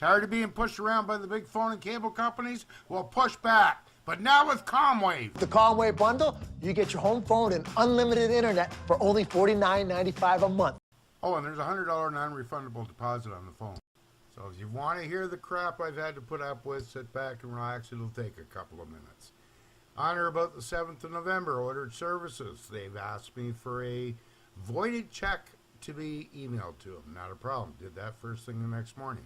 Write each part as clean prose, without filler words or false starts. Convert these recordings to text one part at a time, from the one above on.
Tired of being pushed around by the big phone and cable companies? Well, push back. But now with comwave. The comwave bundle, you get your home phone and unlimited internet for only $49.95 a month. Oh, and there's a $100 non-refundable deposit on the phone. So if you want to hear the crap I've had to put up with, sit back and relax. It'll take a couple of minutes. On or about the 7th of November, ordered services. They've asked me for a voided check to be emailed to them. Not a problem. Did that first thing the next morning.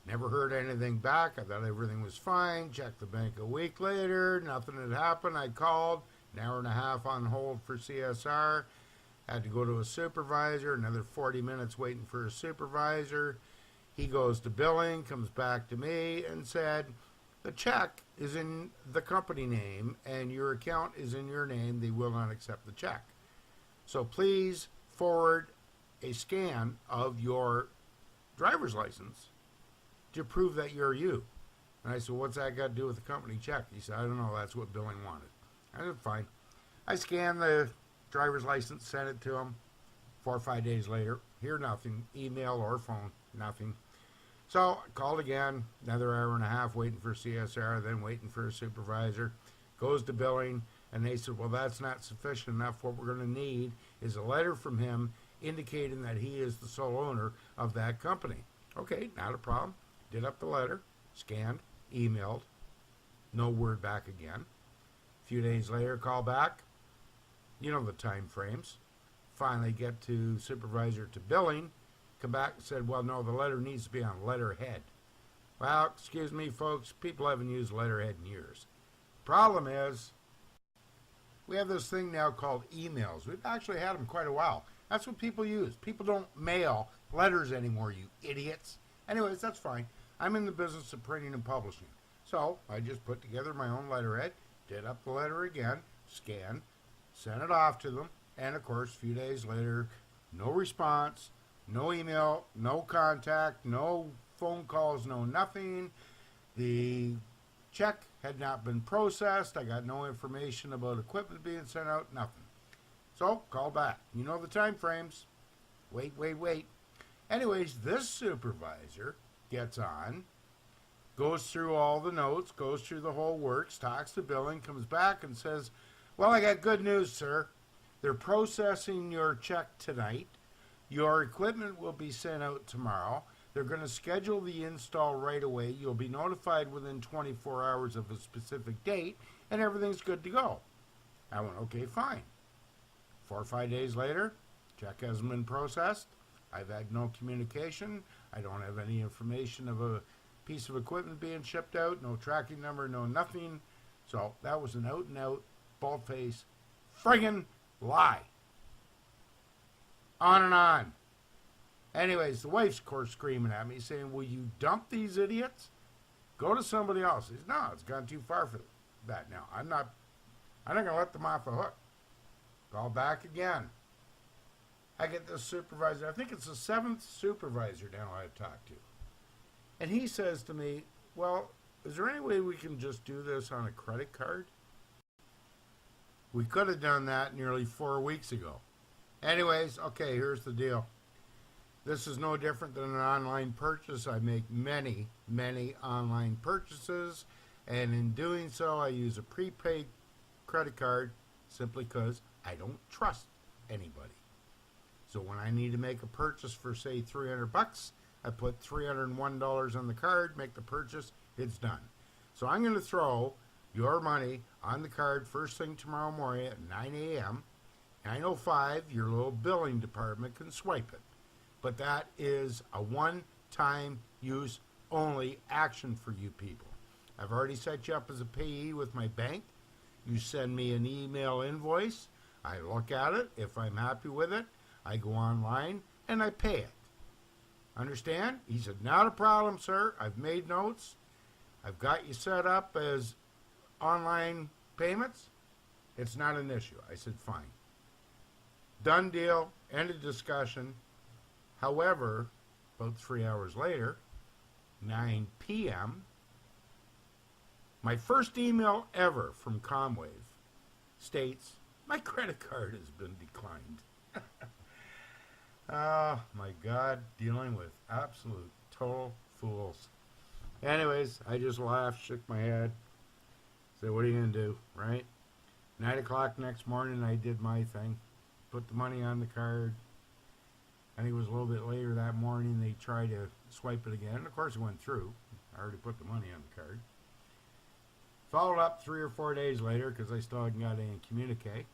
Never heard anything back. I thought everything was fine. Checked the bank a week later. Nothing had happened. I called. An hour and a half on hold for CSR. Had to go to a supervisor. Another 40 minutes waiting for a supervisor. He goes to billing, comes back to me and said, the check is in the company name and your account is in your name. They will not accept the check. So please forward a scan of your driver's license to prove that you're you. And I said, what's that got to do with the company check? He said, I don't know. That's what billing wanted. I said, fine. I scanned the driver's license, sent it to him. 4 or 5 days later, hear nothing, email or phone, nothing. So I called again, another hour and a half waiting for CSR, then waiting for a supervisor. Goes to billing, and they said, well, that's not sufficient enough. What we're going to need is a letter from him indicating that he is the sole owner of that company. Okay, not a problem. Did up the letter, scanned, emailed, no word back again. A few days later, call back. You know the time frames. Finally get to supervisor to billing. Come back and said, well, no, the letter needs to be on letterhead. Well, excuse me, folks, people haven't used letterhead in years. Problem is, we have this thing now called emails. We've actually had them quite a while. That's what people use. People don't mail letters anymore, you idiots. Anyways, that's fine. I'm in the business of printing and publishing. So I just put together my own letterhead, did up the letter again, scanned, sent it off to them, and of course, a few days later, no response, no email, no contact, no phone calls, no nothing. The check had not been processed. I got no information about equipment being sent out, nothing. So, call back. You know the time frames. Wait. Anyways, this supervisor gets on, goes through all the notes, goes through the whole works, talks to billing, comes back and says, well, I got good news, sir. They're processing your check tonight. Your equipment will be sent out tomorrow. They're going to schedule the install right away. You'll be notified within 24 hours of a specific date, and everything's good to go. I went, okay, fine. 4 or 5 days later, check hasn't been processed. I've had no communication. I don't have any information of a piece of equipment being shipped out, no tracking number, no nothing. So that was an out-and-out, bald-faced, friggin' lie. On and on. Anyways, the wife's, of course, screaming at me, saying, will you dump these idiots? Go to somebody else. He says, no, it's gone too far for that now. I'm not going to let them off the hook. Call back again. I get this supervisor, I think it's the 7th supervisor now I've talked to. And he says to me, well, is there any way we can just do this on a credit card? We could have done that nearly 4 weeks ago. Anyways, okay, here's the deal. This is no different than an online purchase. I make many online purchases, and in doing so, I use a prepaid credit card simply because I don't trust anybody. So when I need to make a purchase for, say, $300, I put $301 on the card, make the purchase, it's done. So I'm going to throw your money on the card first thing tomorrow morning at 9 a.m. 9:05, your little billing department can swipe it. But that is a one-time use only action for you people. I've already set you up as a payee with my bank. You send me an email invoice. I look at it. If I'm happy with it, I go online and I pay it. Understand? He said, not a problem, sir. I've made notes. I've got you set up as online payments. It's not an issue. I said, fine. Done deal. End of discussion. However, about 3 hours later, 9 p.m., my first email ever from comwave states, my credit card has been declined. Oh, my God, dealing with absolute total fools. Anyways, I just laughed, shook my head, said, what are you going to do, right? 9 o'clock next morning, I did my thing, put the money on the card. I think it was a little bit later that morning, they tried to swipe it again. Of course, it went through. I already put the money on the card. Followed up 3 or 4 days later because I still hadn't got any communique.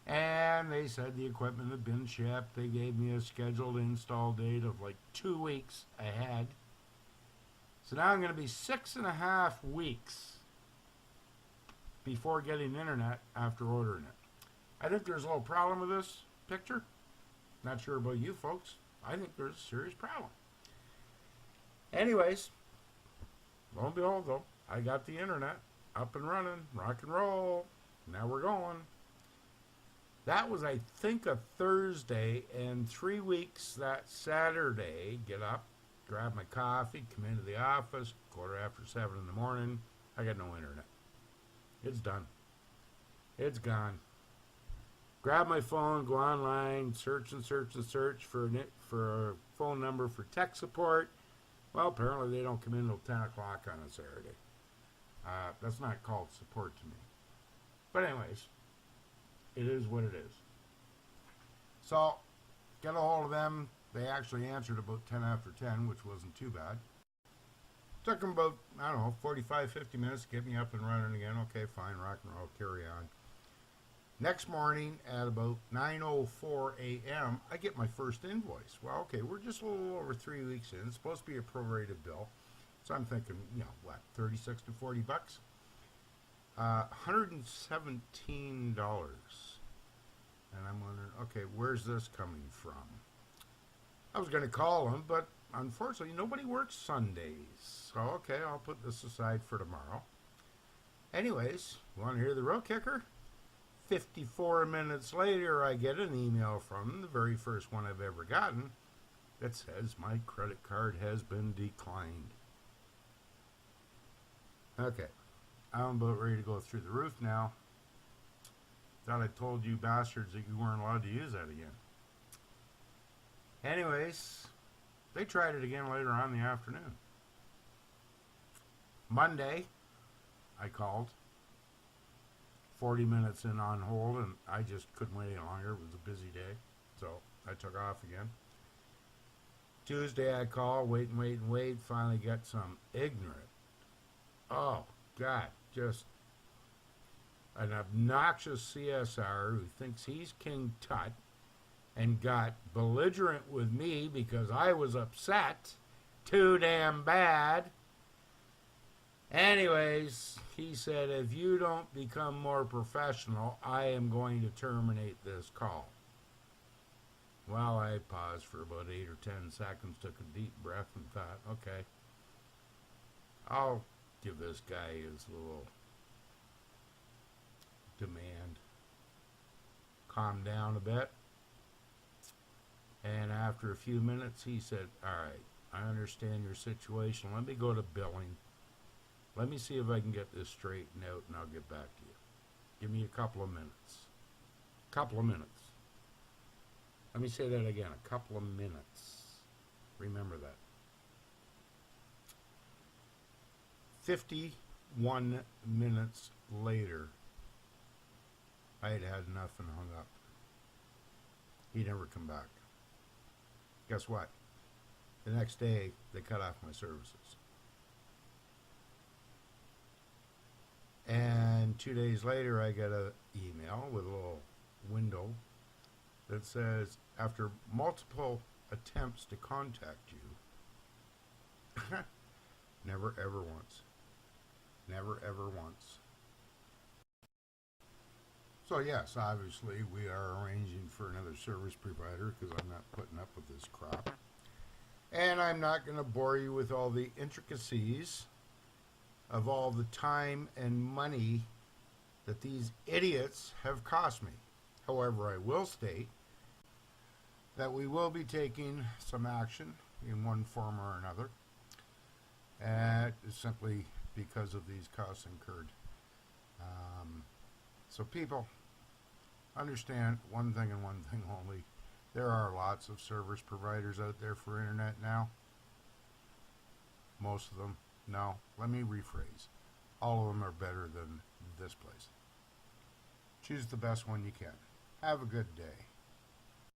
And they said the equipment had been shipped. They gave me a scheduled install date of like 2 weeks ahead. So now I'm going to be 6.5 weeks before getting internet after ordering it. I think there's a little problem with this picture. Not sure about you folks. I think there's a serious problem. Anyways, lo and behold though, I got the internet up and running, rock and roll. Now we're going. That was, I think, a Thursday, and 3 weeks that Saturday, get up, grab my coffee, come into the office, 7:15 in the morning. I got no internet. It's done. It's gone. Grab my phone, go online, search and search and search for a phone number for tech support. Well, apparently they don't come in until 10 o'clock on a Saturday. That's not called support to me. But anyways, it is what it is. So, get a hold of them. They actually answered about 10 after 10, which wasn't too bad. Took them about, 45, 50 minutes to get me up and running again. Okay, fine, rock and roll, carry on. Next morning at about 9:04 a.m., I get my first invoice. Well, okay, we're just a little over 3 weeks in. It's supposed to be a prorated bill. So I'm thinking, 36 to 40 bucks? $117. And I'm wondering, okay, where's this coming from? I was going to call them, but unfortunately, nobody works Sundays. So, okay, I'll put this aside for tomorrow. Anyways, you want to hear the real kicker? 54 minutes later, I get an email from them, the very first one I've ever gotten, that says my credit card has been declined. Okay, I'm about ready to go through the roof now. Thought I told you bastards that you weren't allowed to use that again. Anyways, they tried it again later on in the afternoon. Monday, I called. 40 minutes in on hold, and I just couldn't wait any longer. It was a busy day, so I took off again. Tuesday, I called, wait. Finally got some ignorant, oh, God, just an obnoxious CSR who thinks he's King Tut and got belligerent with me because I was upset too damn bad. Anyways, he said, if you don't become more professional, I am going to terminate this call. Well, I paused for about 8 or 10 seconds, took a deep breath, and thought, okay, I'll give this guy his little demand. Calm down a bit. And after a few minutes, he said, all right, I understand your situation. Let me go to billing. Let me see if I can get this straightened out, and I'll get back to you. Give me a couple of minutes. Couple of minutes. Let me say that again. A couple of minutes. Remember that. 51 minutes later, I had had enough and hung up. He never come back. Guess what? The next day, they cut off my services. And 2 days later, I get an email with a little window that says, after multiple attempts to contact you, never ever once. Never ever once. So yes, obviously we are arranging for another service provider because I'm not putting up with this crap. And I'm not going to bore you with all the intricacies of all the time and money that these idiots have cost me. However, I will state that we will be taking some action in one form or another, simply because of these costs incurred. So people, understand one thing and one thing only. There are lots of service providers out there for internet now. Most of them No, let me rephrase. All of them are better than this place. Choose the best one you can. Have a good day.